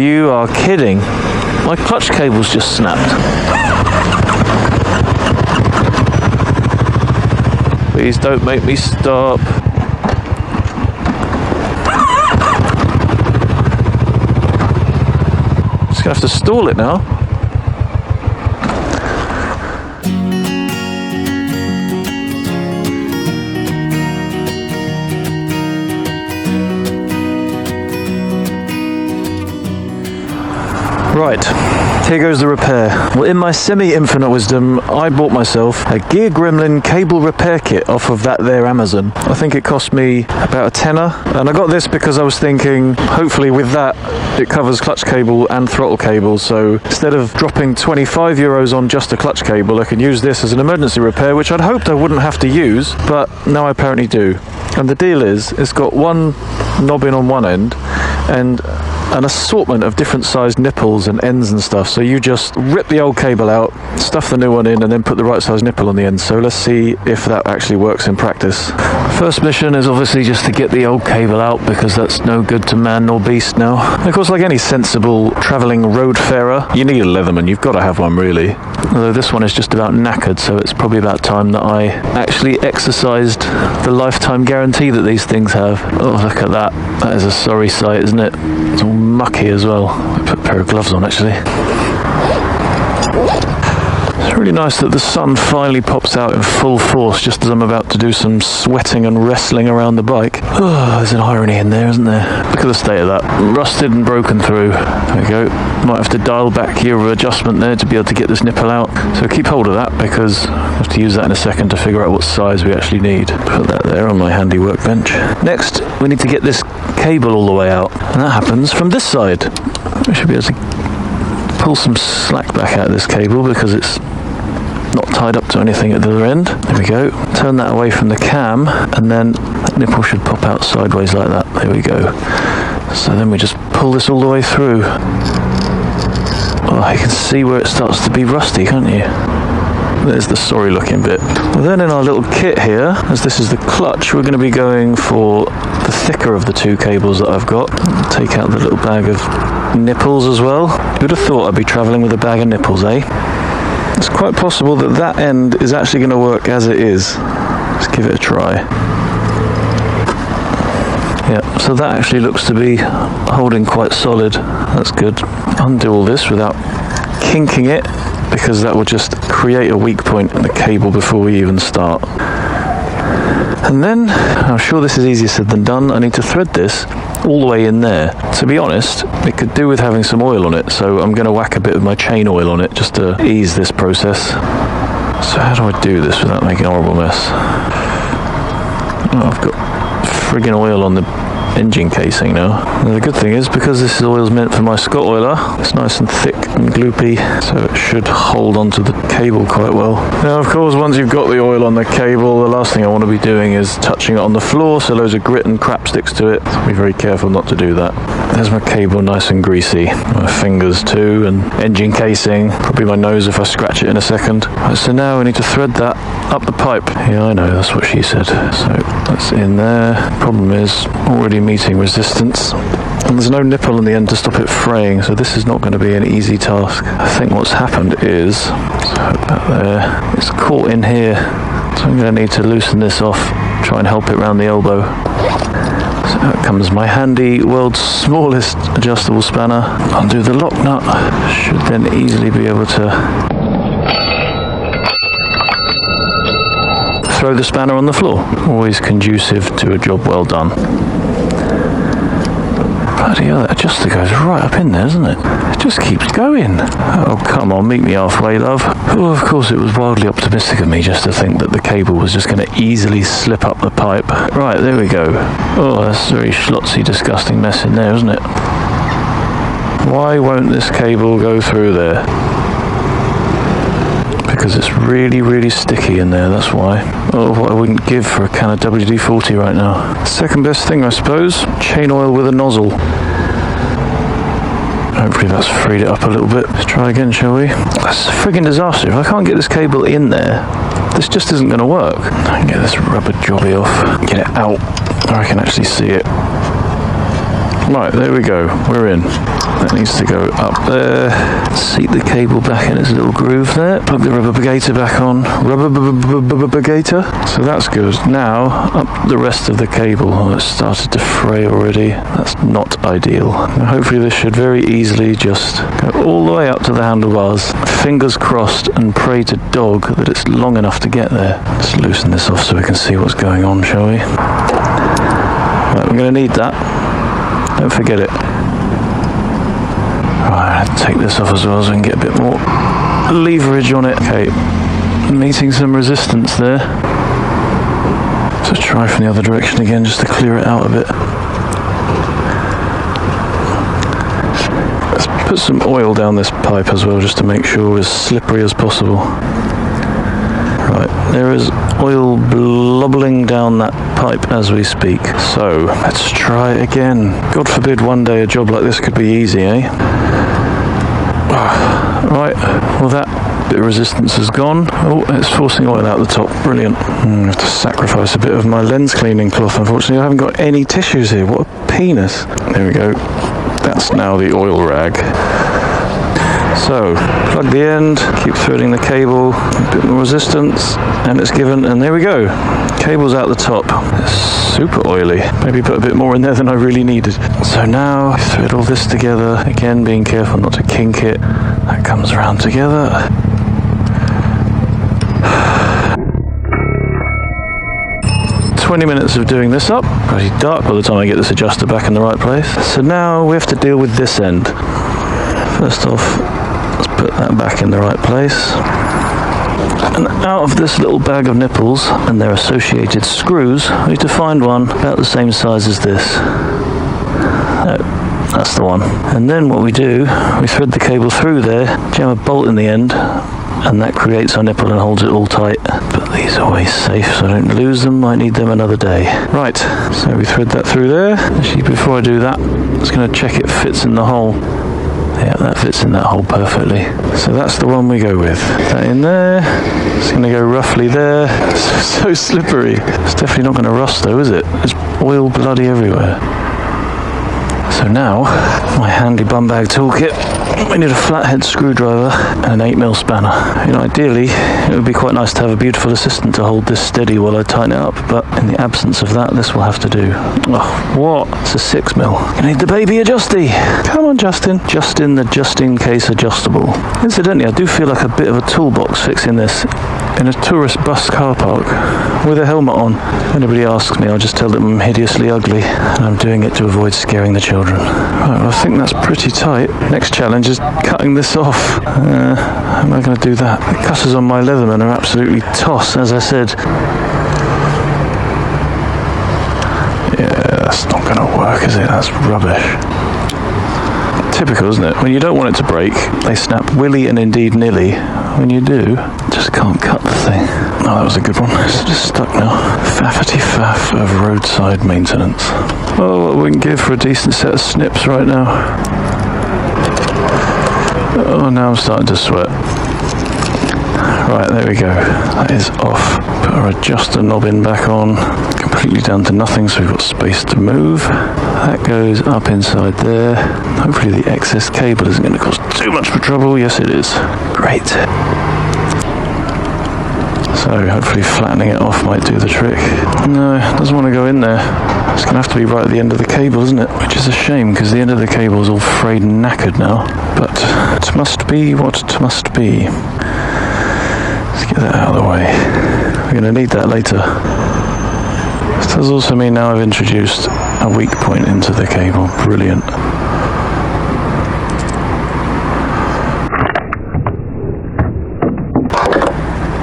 You are kidding. My clutch cable's just snapped. Please don't make me stop. Just gonna have to stall it now. Right, here goes the repair. Well, in my semi-infinite wisdom, I bought myself a Gear Gremlin Cable Repair kit off of that there Amazon. I think it cost me about a tenner, and I got this because I was thinking, hopefully with that, it covers clutch cable and throttle cable, so instead of dropping 25 euros on just a clutch cable, I can use this as an emergency repair, which I'd hoped I wouldn't have to use, but now I apparently do. And the deal is, it's got one knob in on one end, and an assortment of different sized nipples and ends and stuff, so you just rip the old cable out, stuff the new one in, and then put the right size nipple on the end. So let's see if that actually works in practice. First mission is obviously just to get the old cable out, because that's no good to man nor beast now. And of course, like any sensible travelling roadfarer, you need a Leatherman. You've got to have one, really. Although this one is just about knackered, so it's probably about time that I actually exercised the lifetime guarantee that these things have. Oh, look at that. That is a sorry sight, isn't it? It's all mucky as well. I put a pair of gloves on, actually. It's really nice that the sun finally pops out in full force just as I'm about to do some sweating and wrestling around the bike. Oh, there's an irony in there, isn't there? Look at the state of that. Rusted and broken through. There we go. Might have to dial back your adjustment there to be able to get this nipple out. So keep hold of that, because I have to use that in a second to figure out what size we actually need. Put that there on my handy workbench. Next, we need to get this cable all the way out. And that happens from this side. We should be able to pull some slack back out of this cable because it's not tied up to anything at the other end. There we go. Turn that away from the cam, and then that nipple should pop out sideways like that. There we go. So then we just pull this all the way through. Oh, you can see where it starts to be rusty, can't you? There's the sorry looking bit. Well, then in our little kit here, as this is the clutch, we're going to be going for the thicker of the two cables that I've got. Take out the little bag of nipples as well. Who'd have thought I'd be travelling with a bag of nipples, eh? It's quite possible that that end is actually going to work as it is. Let's give it a try. Yeah, so that actually looks to be holding quite solid. That's good. Undo all this without kinking it, because that will just create a weak point in the cable before we even start. And then, I'm sure this is easier said than done, I need to thread this all the way in there. To be honest, it could do with having some oil on it, so I'm going to whack a bit of my chain oil on it just to ease this process. So how do I do this without making a horrible mess? Oh, I've got friggin' oil on the engine casing now. And the good thing is, because this oil is meant for my Scott oiler, it's nice and thick and gloopy, so it should hold onto the cable quite well. Now of course, once you've got the oil on the cable, the last thing I want to be doing is touching it on the floor, so loads of grit and crap sticks to it. So be very careful not to do that. There's my cable nice and greasy. My fingers too, and engine casing, probably my nose if I scratch it in a second. Right, so now we need to thread that up the pipe. Yeah, I know, that's what she said. So that's in there. Problem is, already meeting resistance, and there's no nipple on the end to stop it fraying, so this is not going to be an easy task. I think what's happened is, so that there, it's caught in here, so I'm going to need to loosen this off, try and help it around the elbow. So out comes my handy world's smallest adjustable spanner. Undo the lock nut, should then easily be able to throw the spanner on the floor. Always conducive to a job well done. Bloody hell, that adjuster goes right up in there, doesn't it? It just keeps going. Oh, come on, meet me halfway, love. Well, of course, it was wildly optimistic of me just to think that the cable was just going to easily slip up the pipe. Right, there we go. Oh, that's a very schlotzy, disgusting mess in there, isn't it? Why won't this cable go through there? Because it's really, really sticky in there, that's why. Oh, what I wouldn't give for a can of WD-40 right now. Second best thing, I suppose, chain oil with a nozzle. Hopefully that's freed it up a little bit. Let's try again, shall we? That's a friggin' disaster. If I can't get this cable in there, this just isn't going to work. I can get this rubber jobby off, get it out, where I can actually see it. Right, there we go, we're in. That needs to go up there. Seat the cable back in its little groove there. Plug the rubber gator back on. Rubber gator. So that's good. Now, up the rest of the cable. Oh, it's started to fray already. That's not ideal. Now, hopefully this should very easily just go all the way up to the handlebars. Fingers crossed and pray to dog that it's long enough to get there. Let's loosen this off so we can see what's going on, shall we? Right, we're going to need that. Don't forget it. Right, take this off as well so we can get a bit more leverage on it. Okay, meeting some resistance there. So try from the other direction again just to clear it out a bit. Let's put some oil down this pipe as well just to make sure it's as slippery as possible. Right, there is oil blobbling down that pipe as we speak. So, let's try again. God forbid one day a job like this could be easy, eh? Right, well that bit of resistance has gone. Oh, it's forcing oil out the top. Brilliant. I have to sacrifice a bit of my lens cleaning cloth. Unfortunately, I haven't got any tissues here. What a penis. There we go. That's now the oil rag. So, plug the end, keep threading the cable, a bit more resistance, and it's given, and there we go. Cable's out the top. It's super oily. Maybe put a bit more in there than I really needed. So now, thread all this together, again being careful not to kink it. That comes around together. "20 minutes of doing this up. Pretty dark by the time I get this adjuster back in the right place. So now we have to deal with this end. First off, let's put that back in the right place. And out of this little bag of nipples and their associated screws, we need to find one about the same size as this. No, that's the one. And then what we do, we thread the cable through there, jam a bolt in the end, and that creates our nipple and holds it all tight. Put these away safe so I don't lose them, might need them another day. Right, so we thread that through there. Actually, before I do that, I'm just going to check it fits in the hole. Yeah, that fits in that hole perfectly. So that's the one we go with. That in there. It's going to go roughly there. So slippery. It's definitely not going to rust though, is it? There's oil bloody everywhere. So now, my handy bum bag toolkit. We need a flathead screwdriver and an 8mm spanner. You know, ideally, it would be quite nice to have a beautiful assistant to hold this steady while I tighten it up, but in the absence of that, this will have to do. Oh, what? It's a 6mm. You need the baby adjusty. Come on, Justin. Justin, the just-in-case adjustable. Incidentally, I do feel like a bit of a toolbox fixing this in a tourist bus car park with a helmet on. If anybody asks me, I'll just tell them I'm hideously ugly and I'm doing it to avoid scaring the children. Right, well, I think that's pretty tight. Next challenge is cutting this off. How am I going to do that? The cutters on my Leatherman are absolutely toss, as I said. Yeah, that's not going to work, is it? That's rubbish. Typical, isn't it? When you don't want it to break, they snap willy and indeed nilly. When you do, just can't cut the thing. Oh, that was a good one. It's just stuck now. Faffity faff of roadside maintenance. Oh, what we can give for a decent set of snips right now. Oh, now I'm starting to sweat. Right, there we go. That is off. Put our adjuster knob in back on. Completely down to nothing, so we've got space to move. That goes up inside there. Hopefully the excess cable isn't going to cause too much trouble. Yes, it is. Great. So hopefully flattening it off might do the trick. No, it doesn't want to go in there. It's going to have to be right at the end of the cable, isn't it? Which is a shame, because the end of the cable is all frayed and knackered now. But it must be what it must be. Let's get that out of the way. We're going to need that later. This does also mean now I've introduced a weak point into the cable. Brilliant.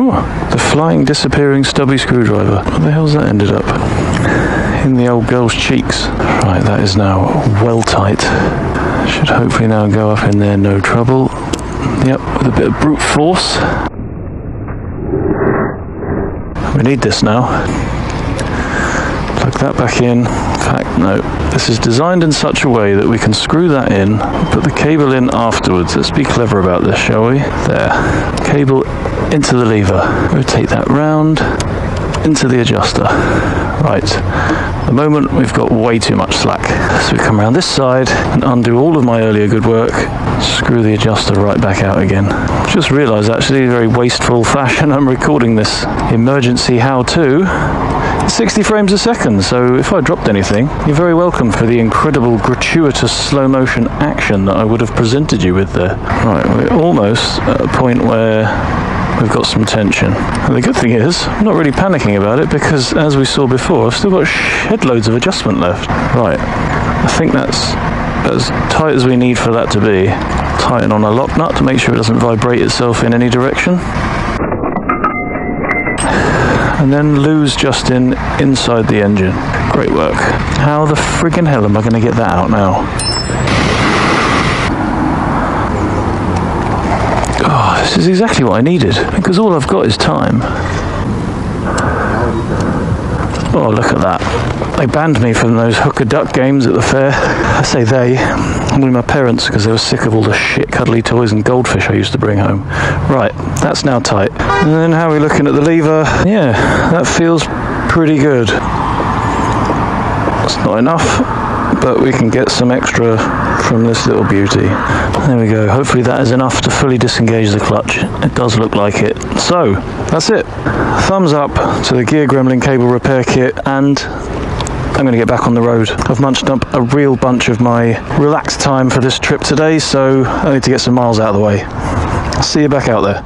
Oh, the flying, disappearing stubby screwdriver. Where the hell's that ended up? In the old girl's cheeks. Right, that is now well tight. Should hopefully now go up in there, no trouble. Yep, with a bit of brute force. We need this now. Plug that back in. In fact, no. This is designed in such a way that we can screw that in, put the cable in afterwards. Let's be clever about this, shall we? There. Cable into the lever. Rotate that round. into the adjuster. Right, at the moment we've got way too much slack. So we come around this side and undo all of my earlier good work, screw the adjuster right back out again. Just realised actually, very wasteful fashion, I'm recording this emergency how-to 60 frames a second, so if I dropped anything, you're very welcome for the incredible gratuitous slow motion action that I would have presented you with there. Right, we're almost at a point where we've got some tension. And the good thing is, I'm not really panicking about it because, as we saw before, I've still got shed loads of adjustment left. Right, I think that's as tight as we need for that to be. Tighten on a lock nut to make sure it doesn't vibrate itself in any direction. And then lose just inside the engine. Great work. How the friggin' hell am I going to get that out now? Oh, this is exactly what I needed, because all I've got is time. Oh, look at that. They banned me from those hooker duck games at the fair. I say they, only my parents, because they were sick of all the shit cuddly toys and goldfish I used to bring home. Right, that's now tight. And then how are we looking at the lever? Yeah, that feels pretty good. That's not enough, but we can get some extra from this little beauty. There we go. Hopefully that is enough to fully disengage the clutch. It does look like it. So, that's it. Thumbs up to the Gear Gremlin Cable Repair Kit, and I'm going to get back on the road. I've munched up a real bunch of my relaxed time for this trip today, so I need to get some miles out of the way. See you back out there.